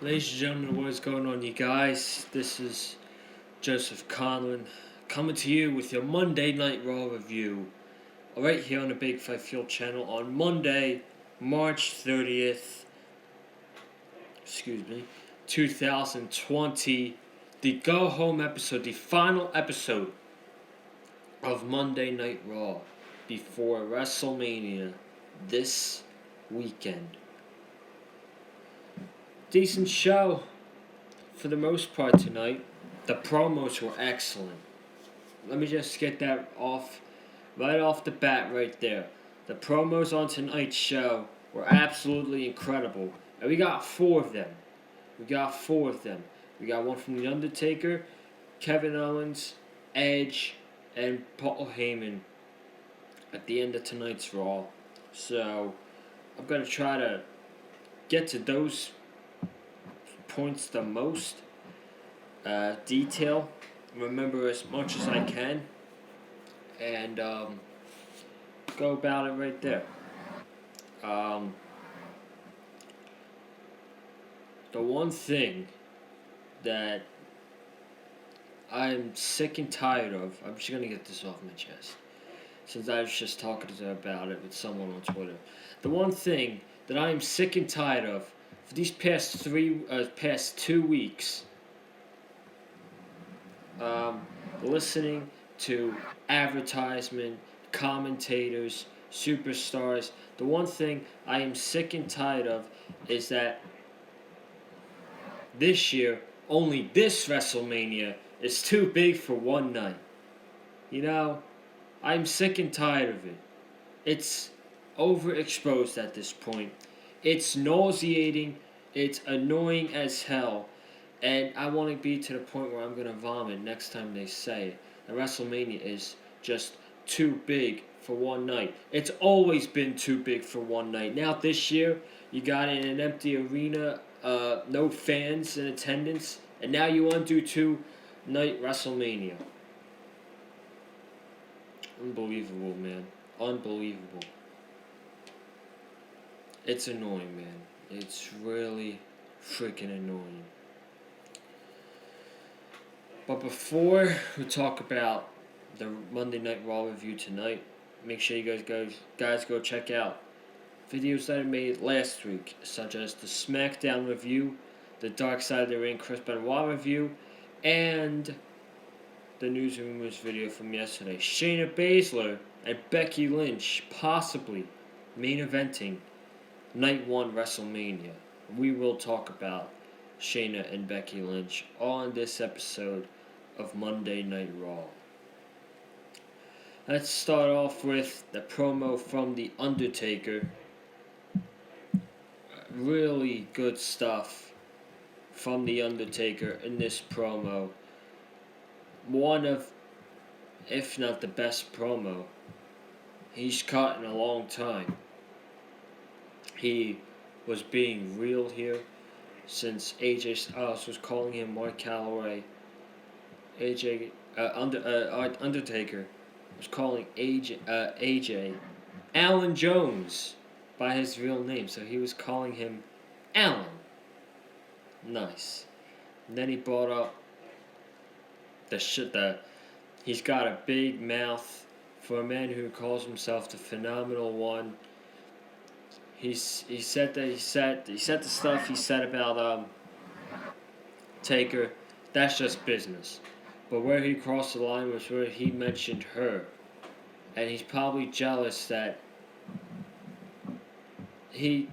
Ladies and gentlemen, what is going on, you guys? This is Joseph Conlon coming to you with your Monday Night Raw review, right here on the Big Five Fuel channel on Monday, March 30th, 2020. The go home episode, the final episode of Monday Night Raw before WrestleMania this weekend. Decent show for the most part tonight. The promos were excellent. Let me just get that right off the bat right there. The promos on tonight's show were absolutely incredible. And we got four of them. We got one from The Undertaker, Kevin Owens, Edge, and Paul Heyman at the end of tonight's Raw. So I'm going to try to get to those points the most detail, remember as much as I can, and go about it right there. The one thing that I'm sick and tired of, I'm just going to get this off my chest, since I was just talking about it with someone on Twitter. The one thing that I am sick and tired of for these past 2 weeks, listening to advertisement, commentators, superstars. The one thing I am sick and tired of is that this year, only this WrestleMania is too big for one night. You know, I'm sick and tired of it. It's overexposed at this point. It's nauseating. It's annoying as hell. And I want to be to the point where I'm going to vomit next time they say it. And WrestleMania is just too big for one night. It's always been too big for one night. Now this year, you got it in an empty arena, no fans in attendance, and now you want to do two-night WrestleMania. Unbelievable, man. Unbelievable. It's annoying, man. It's really freaking annoying. But before we talk about the Monday Night Raw review tonight, make sure you guys go check out videos that I made last week, such as the SmackDown review, the Dark Side of the Ring Chris Benoit review, and the News and Rumors video from yesterday. Shayna Baszler and Becky Lynch possibly main eventing Night 1 WrestleMania. We will talk about Shayna and Becky Lynch on this episode of Monday Night Raw. Let's start off with the promo from The Undertaker. Really good stuff from The Undertaker in this promo. One of, if not the best promo he's cut in a long time. He was being real here since AJ Styles was calling him Mark Calloway. Undertaker was calling AJ Alan Jones by his real name, so he was calling him Alan. Nice. And then he brought up the shit that he's got a big mouth for a man who calls himself the Phenomenal One. He said the stuff he said about Taker. That's just business. But where he crossed the line was where he mentioned her, and he's probably jealous that she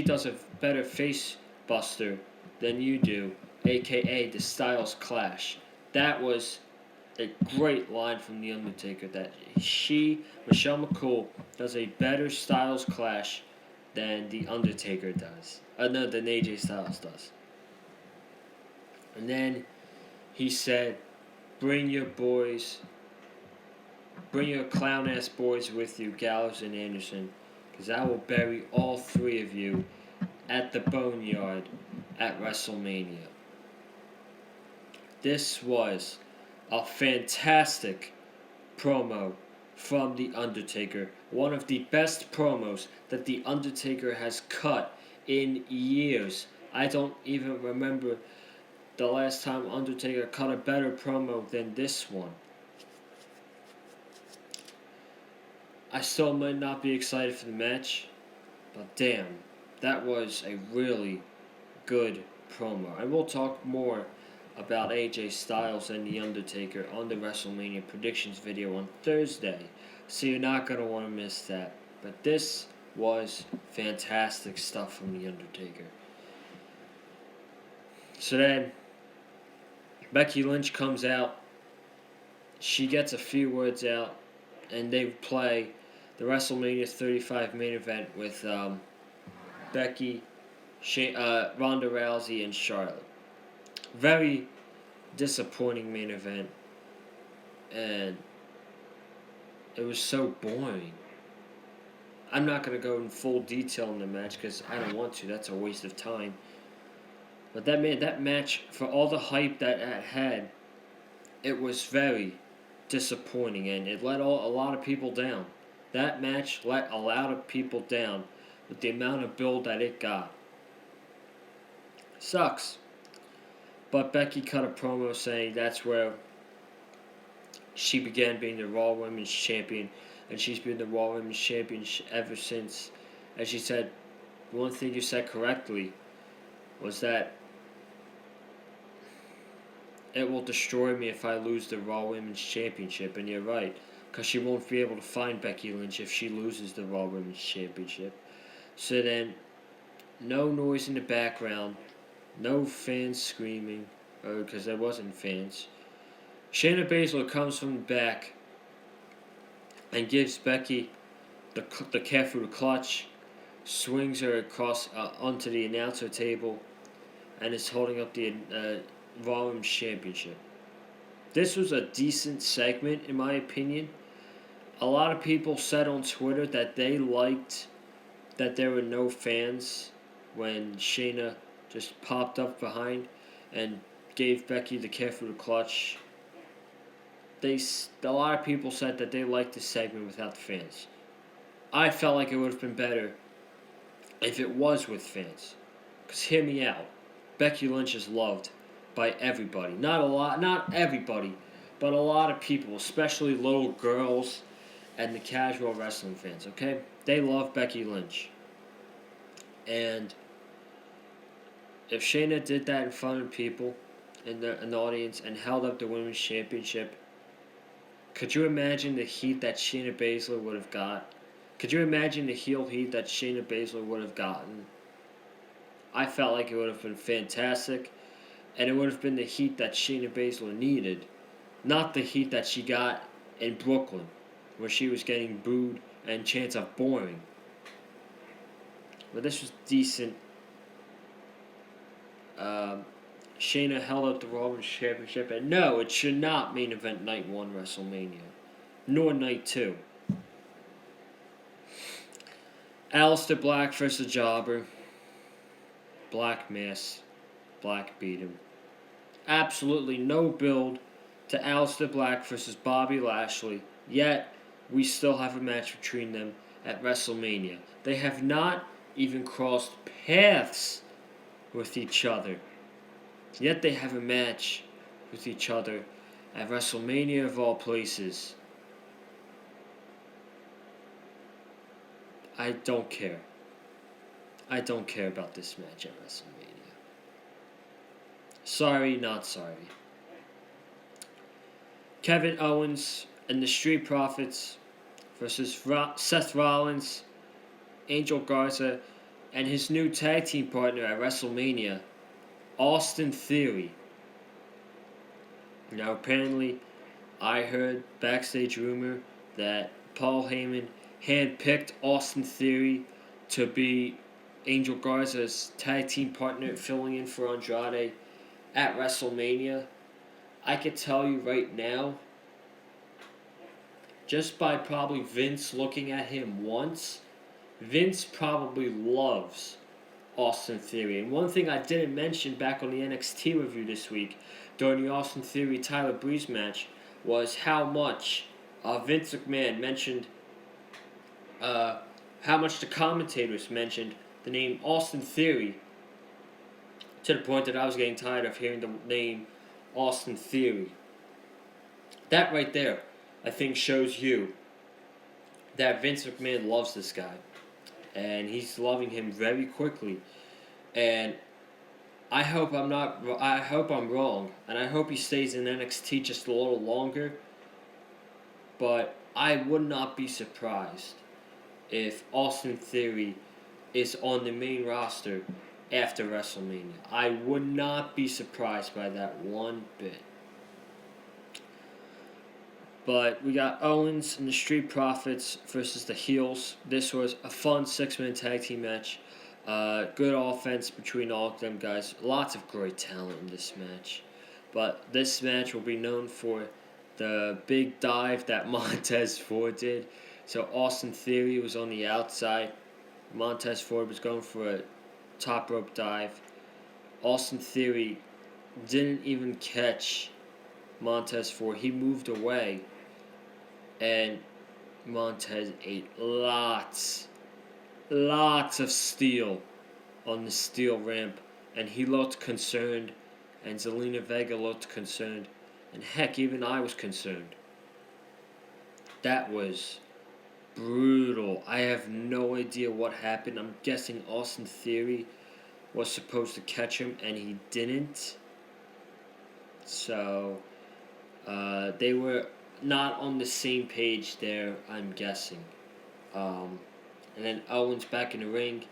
does a better face buster than you do, aka the Styles Clash. That was a great line from The Undertaker, that Michelle McCool, does a better Styles Clash than The Undertaker does. No, than AJ Styles does. And then he said, bring your clown-ass boys with you, Gallows and Anderson, because I will bury all three of you at the Boneyard at WrestleMania. This was a fantastic promo from The Undertaker. One of the best promos that The Undertaker has cut in years. I don't even remember the last time Undertaker cut a better promo than this one. I still might not be excited for the match, but damn, that was a really good promo. And we'll talk more about AJ Styles and The Undertaker on the WrestleMania predictions video on Thursday, so you're not going to want to miss that. But this was fantastic stuff from The Undertaker. So then, Becky Lynch comes out. She gets a few words out, and they play the WrestleMania 35 main event with Becky, Ronda Rousey, and Charlotte. Very disappointing main event, and it was so boring. I'm not going to go in full detail in the match because I don't want to. That's a waste of time. But that match, for all the hype that it had, it was very disappointing, and it let a lot of people down. That match let a lot of people down with the amount of build that it got. Sucks. But Becky cut a promo saying that's where she began being the Raw Women's Champion, and she's been the Raw Women's Champion ever since. As she said, one thing you said correctly was that it will destroy me if I lose the Raw Women's Championship, and you're right, because she won't be able to find Becky Lynch if she loses the Raw Women's Championship. So then, no noise in the background, no fans screaming, because there wasn't fans. Shayna Baszler comes from the back and gives Becky the careful clutch, swings her across onto the announcer table, and is holding up the Raw Women's Championship. This was a decent segment, in my opinion. A lot of people said on Twitter that they liked that there were no fans when Shayna just popped up behind and gave Becky the careful clutch. A lot of people said that they liked the segment without the fans. I felt like it would have been better if it was with fans. Because hear me out. Becky Lynch is loved by everybody. Not everybody, but a lot of people, especially little girls and the casual wrestling fans, okay? They love Becky Lynch. And if Shayna did that in front of people in the audience and held up the Women's Championship, could you imagine the heat that Shayna Baszler would have got? Could you imagine the heel heat that Shayna Baszler would have gotten? I felt like it would have been fantastic, and it would have been the heat that Shayna Baszler needed, not the heat that she got in Brooklyn, where she was getting booed and chants of boring. But this was decent. Shayna held up the Raw Women's Championship, and no, it should not main event Night 1 WrestleMania, nor Night 2. Aleister Black versus Jobber. Black mass. Black beat him. Absolutely no build to Aleister Black versus Bobby Lashley, yet we still have a match between them at WrestleMania. They have not even crossed paths with each other, yet they have a match with each other at WrestleMania of all places. I don't care. I don't care about this match at WrestleMania. Sorry, not sorry. Kevin Owens and the Street Profits versus Seth Rollins, Angel Garza, and his new tag team partner at WrestleMania, Austin Theory. Now, apparently, I heard backstage rumor that Paul Heyman handpicked Austin Theory to be Angel Garza's tag team partner filling in for Andrade at WrestleMania. I could tell you right now, just by probably Vince looking at him once, Vince probably loves Austin Theory. And one thing I didn't mention back on the NXT review this week during the Austin Theory Tyler Breeze match was how much Vince McMahon mentioned, how much the commentators mentioned the name Austin Theory to the point that I was getting tired of hearing the name Austin Theory. That right there, I think, shows you that Vince McMahon loves this guy, and he's loving him very quickly. And I hope I'm not. I hope I'm wrong, and I hope he stays in NXT just a little longer. But I would not be surprised if Austin Theory is on the main roster after WrestleMania. I would not be surprised by that one bit. But we got Owens and the Street Profits versus the Heels. This was a fun 6-man tag team match. Good offense between all of them guys. Lots of great talent in this match. But this match will be known for the big dive that Montez Ford did. So Austin Theory was on the outside. Montez Ford was going for a top rope dive. Austin Theory didn't even catch Montez Ford. He moved away. And Montez ate lots of steel on the steel ramp. And he looked concerned. And Zelina Vega looked concerned. And heck, even I was concerned. That was brutal. I have no idea what happened. I'm guessing Austin Theory was supposed to catch him and he didn't. So, they were not on the same page there, I'm guessing. And then Owens back in the ring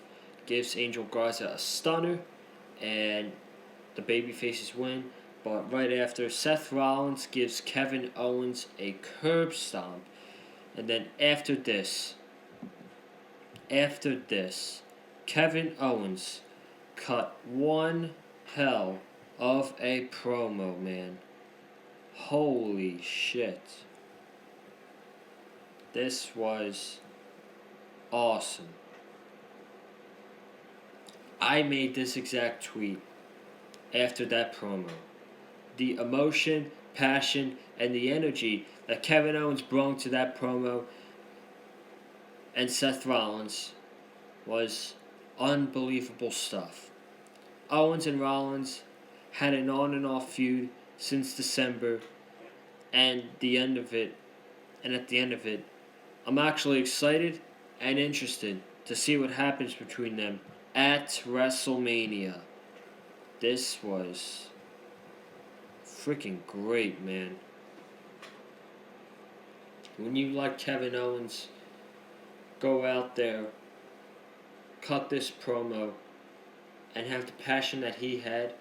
gives Angel Garza a stunner and the babyfaces win. But right after, Seth Rollins gives Kevin Owens a curb stomp. And then after this, Kevin Owens cut one hell of a promo, man. Holy shit. This was awesome. I made this exact tweet after that promo. The emotion, passion, and the energy that Kevin Owens brought to that promo and Seth Rollins was unbelievable stuff. Owens and Rollins had an on and off feud since December, and at the end of it, I'm actually excited and interested to see what happens between them at WrestleMania. This was freaking great, man. When you let Kevin Owens go out there, cut this promo, and have the passion that he had,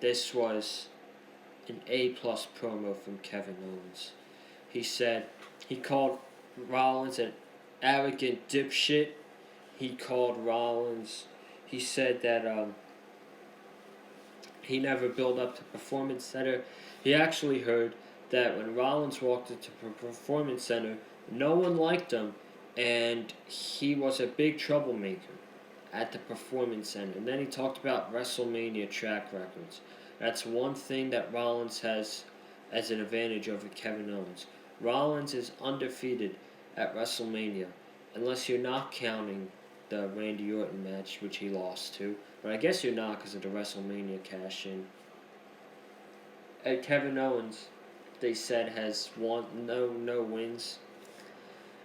this was an A-plus promo from Kevin Owens. He called Rollins an arrogant dipshit. He said that he never built up the Performance Center. He actually heard that when Rollins walked into the Performance Center, no one liked him, and he was a big troublemaker at the Performance Center. And then he talked about WrestleMania track records. That's one thing that Rollins has as an advantage over Kevin Owens. Rollins is undefeated at WrestleMania, unless you're not counting the Randy Orton match, which he lost to. But I guess you're not because of the WrestleMania cash-in. And Kevin Owens, they said, has no wins.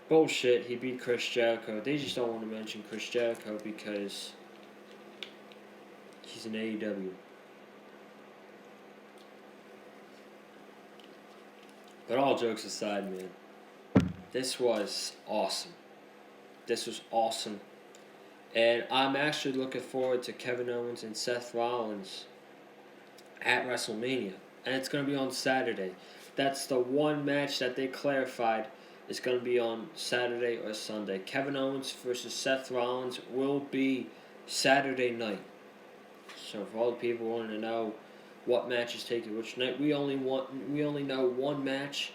Bullshit, he beat Chris Jericho. They just don't want to mention Chris Jericho because he's in AEW. But all jokes aside, man, this was awesome. And I'm actually looking forward to Kevin Owens and Seth Rollins at WrestleMania. And it's going to be on Saturday. That's the one match that they clarified is going to be on Saturday or Sunday. Kevin Owens versus Seth Rollins will be Saturday night. So for all the people wanting to know what match is taking which night, we only know one match,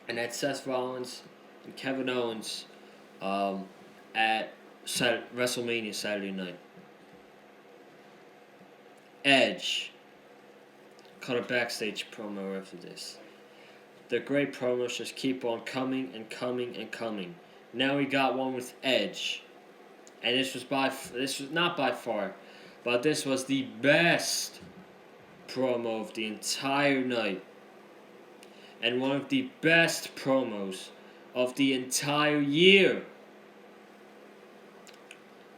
and that's Seth Rollins and Kevin Owens at WrestleMania Saturday night. Edge cut a backstage promo after this. The great promos just keep on coming and coming and coming. Now we got one with Edge, and this was not by far but this was the best promo of the entire night. And one of the best promos of the entire year.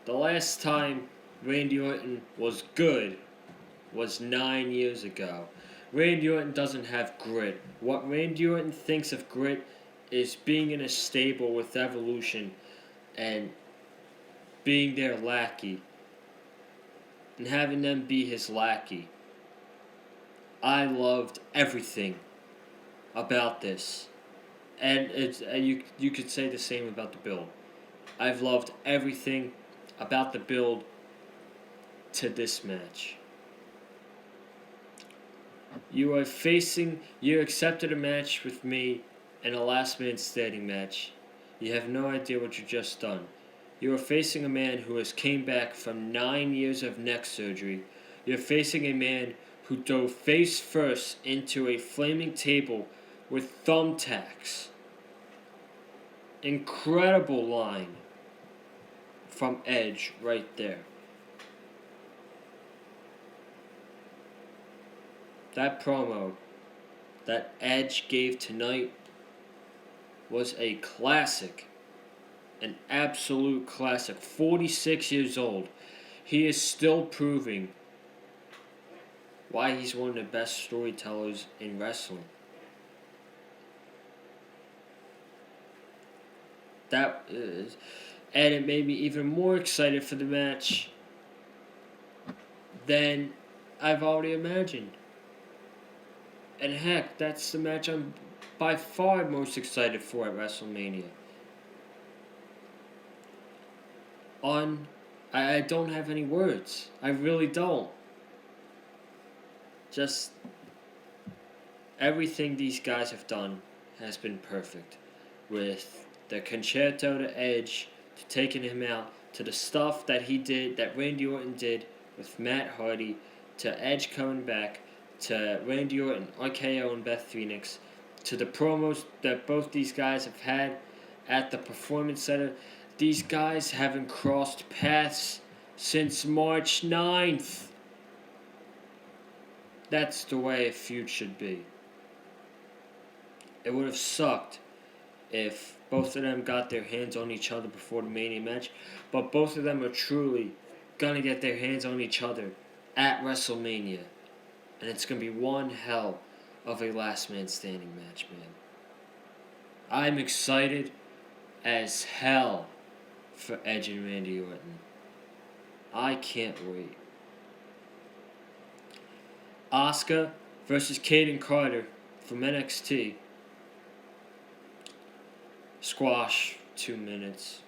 The last time Randy Orton was good was 9 years ago. Randy Orton doesn't have grit. What Randy Orton thinks of grit is being in a stable with Evolution and being their lackey and having them be his lackey. I loved everything about this. And you could say the same about the build. I've loved everything about the build to this match. You accepted a match with me in a last man standing match. You have no idea what you just done. You are facing a man who has came back from 9 years of neck surgery. You're facing a man who dove face first into a flaming table with thumbtacks. Incredible line from Edge right there. That promo that Edge gave tonight was a classic. An absolute classic. 46 years old. He is still proving why he's one of the best storytellers in wrestling. And it made me even more excited for the match than I've already imagined. And heck, that's the match I'm by far most excited for at WrestleMania. I don't have any words. I really don't. Just everything these guys have done has been perfect. With the concerto to Edge, to taking him out, to the stuff that he did, that Randy Orton did with Matt Hardy, to Edge coming back, to Randy Orton, RKO, and Beth Phoenix, to the promos that both these guys have had at the Performance Center. These guys haven't crossed paths since March 9th. That's the way a feud should be. It would have sucked if both of them got their hands on each other before the Mania match, but both of them are truly gonna get their hands on each other at WrestleMania. And it's gonna be one hell of a last man standing match, man. I'm excited as hell for Edge and Randy Orton. I can't wait. Asuka versus Kaden Carter from NXT. Squash, 2 minutes.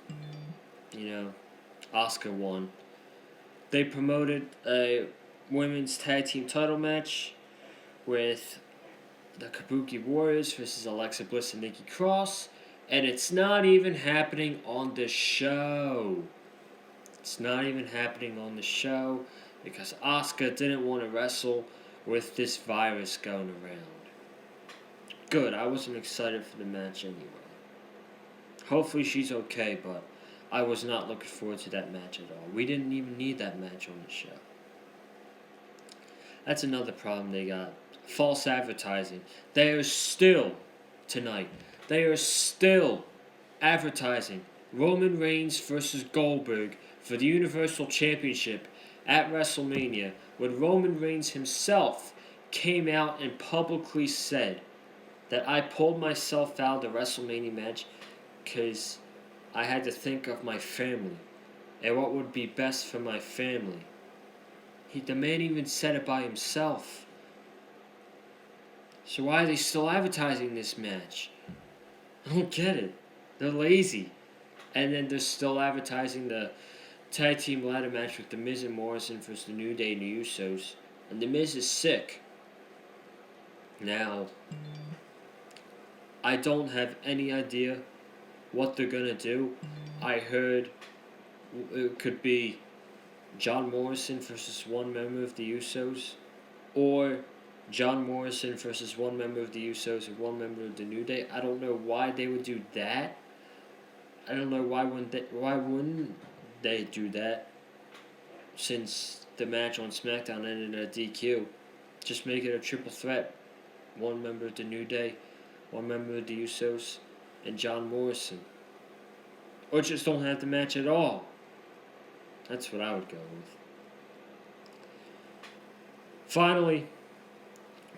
Asuka won. They promoted a women's tag team title match with the Kabuki Warriors versus Alexa Bliss and Nikki Cross. And it's not even happening on the show. It's not even happening on the show because Asuka didn't want to wrestle with this virus going around. Good, I wasn't excited for the match anyway. Hopefully she's okay, but I was not looking forward to that match at all. We didn't even need that match on the show. That's another problem they got. False advertising. They are still, tonight, they are still advertising Roman Reigns versus Goldberg for the Universal Championship at WrestleMania when Roman Reigns himself came out and publicly said that I pulled myself out of the WrestleMania match because I had to think of my family and what would be best for my family. The man even said it by himself. So why are they still advertising this match? I don't get it. They're lazy. And then they're still advertising the tag team ladder match with The Miz and Morrison versus The New Day and the Usos. And The Miz is sick. Now, I don't have any idea what they're going to do. I heard it could be John Morrison versus one member of the Usos. Or John Morrison versus one member of the Usos and one member of the New Day. I don't know why they would do that. I don't know why wouldn't they do that, since the match on SmackDown ended in a DQ. Just make it a triple threat. One member of the New Day, one member of the Usos, and John Morrison. Or just don't have the match at all. That's what I would go with. Finally,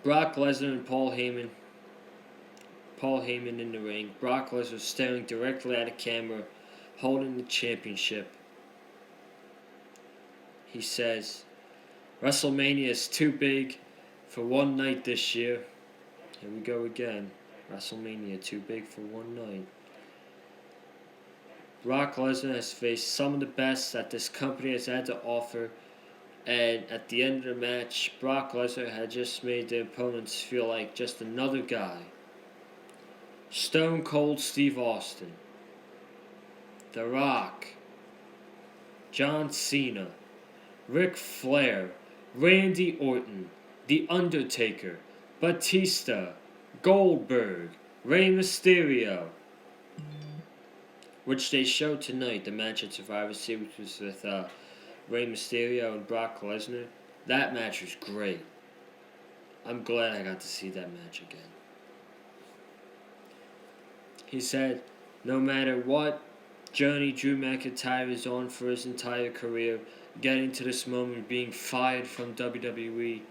Brock Lesnar and Paul Heyman. Paul Heyman in the ring. Brock Lesnar staring directly at a camera, holding the championship. He says, WrestleMania is too big for one night this year. Here we go again. WrestleMania too big for one night. Brock Lesnar has faced some of the best that this company has had to offer, and at the end of the match, Brock Lesnar had just made the opponents feel like just another guy. Stone Cold Steve Austin, The Rock, John Cena, Ric Flair, Randy Orton, The Undertaker, Batista, Goldberg, Rey Mysterio, which they showed tonight, the match at Survivor Series was with Rey Mysterio and Brock Lesnar. That match was great. I'm glad I got to see that match again. He said, no matter what journey Drew McIntyre is on for his entire career, getting to this moment, being fired from WWE,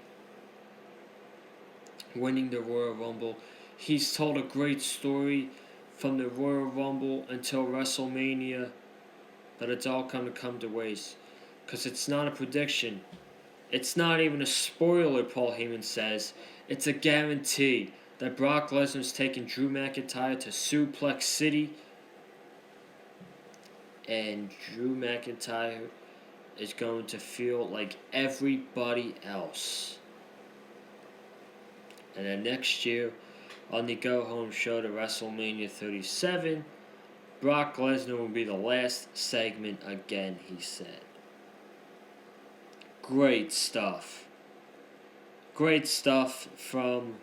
winning the Royal Rumble, he's told a great story from the Royal Rumble until WrestleMania, but it's all come to waste. Because it's not a prediction. It's not even a spoiler, Paul Heyman says. It's a guarantee that Brock Lesnar's taking Drew McIntyre to Suplex City, and Drew McIntyre is going to feel like everybody else. And then next year, on the go-home show to WrestleMania 37, Brock Lesnar will be the last segment again, he said. Great stuff. Great stuff from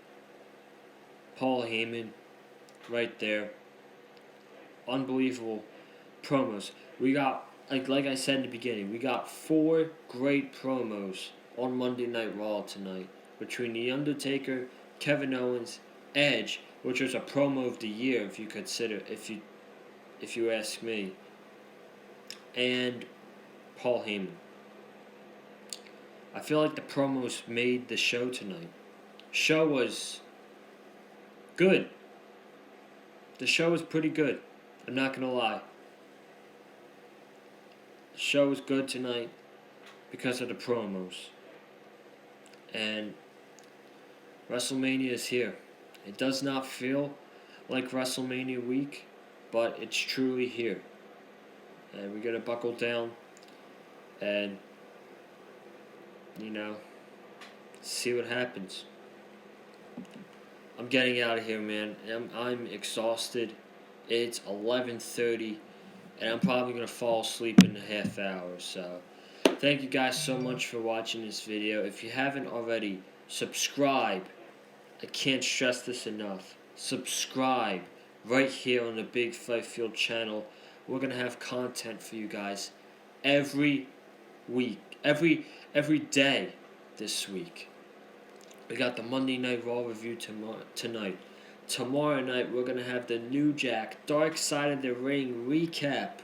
Paul Heyman right there. Unbelievable promos. We got, like I said in the beginning, we got 4 great promos on Monday Night Raw tonight between The Undertaker, Kevin Owens, Edge, which was a promo of the year if you ask me, and Paul Heyman. I feel like the promos made the show tonight. Show was good. The show was pretty good. I'm not gonna lie. The show was good tonight because of the promos. And WrestleMania is here. It does not feel like WrestleMania week, but it's truly here. And we gotta buckle down and, see what happens. I'm getting out of here, man. I'm exhausted. It's 11:30, and I'm probably going to fall asleep in a half hour. So, thank you guys so much for watching this video. If you haven't already, subscribe. I can't stress this enough. Subscribe right here on the Big Fight Field channel. We're going to have content for you guys every week, every day this week. We got the Monday Night Raw review tonight. Tomorrow night, we're going to have the New Jack Dark Side of the Ring recap.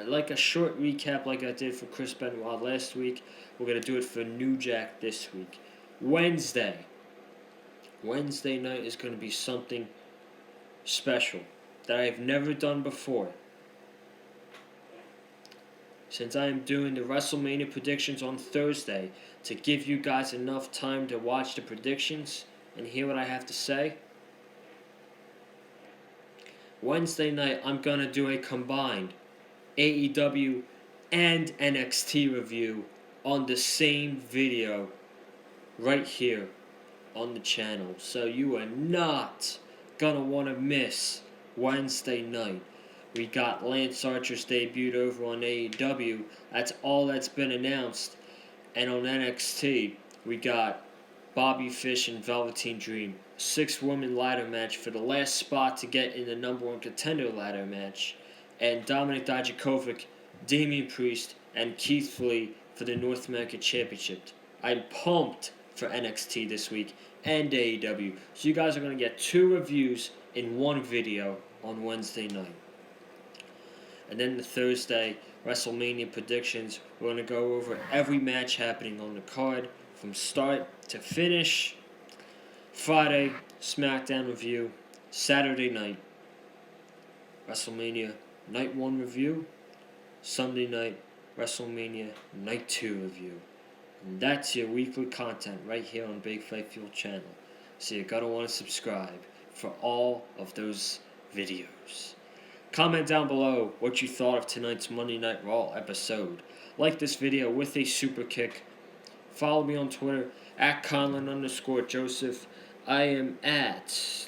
Like a short recap like I did for Chris Benoit last week. We're going to do it for New Jack this week. Wednesday night is going to be something special that I've never done before. Since I am doing the WrestleMania predictions on Thursday, to give you guys enough time to watch the predictions and hear what I have to say, Wednesday night I'm going to do a combined AEW and NXT review on the same video right here on the channel. So you are not going to want to miss Wednesday night. We got Lance Archer's debut over on AEW. That's all that's been announced. And on NXT, we got Bobby Fish and Velveteen Dream. 6-woman ladder match for the last spot to get in the number 1 contender ladder match. And Dominik Dijakovic, Damian Priest, and Keith Lee for the North American Championship. I'm pumped for NXT this week and AEW. So you guys are going to get 2 reviews in one video on Wednesday night. And then the Thursday, WrestleMania predictions. We're going to go over every match happening on the card from start to finish. Friday, SmackDown review. Saturday night, WrestleMania Night 1 review. Sunday night, WrestleMania Night 2 review. And that's your weekly content right here on Big Fight Fuel channel. So you're going to want to subscribe for all of those videos. Comment down below what you thought of tonight's Monday Night Raw episode. Like this video with a super kick. Follow me on Twitter at Conlon_Joseph. I am at,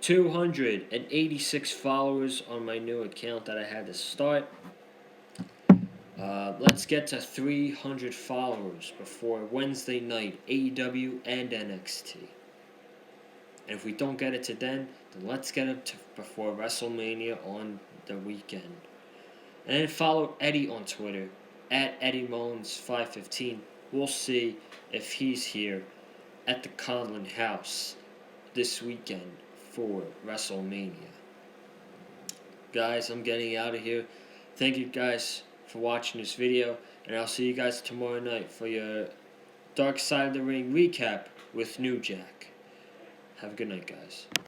286 followers on my new account that I had to start. Let's get to 300 followers before Wednesday night, AEW and NXT. And if we don't get it to then let's get it to before WrestleMania on the weekend. And then follow Eddie on Twitter, at EddieMullins515. We'll see if he's here at the Conlon house this weekend for WrestleMania. Guys, I'm getting out of here. Thank you guys for watching this video, and I'll see you guys tomorrow night for your Dark Side of the Ring recap with New Jack. Have a good night, guys.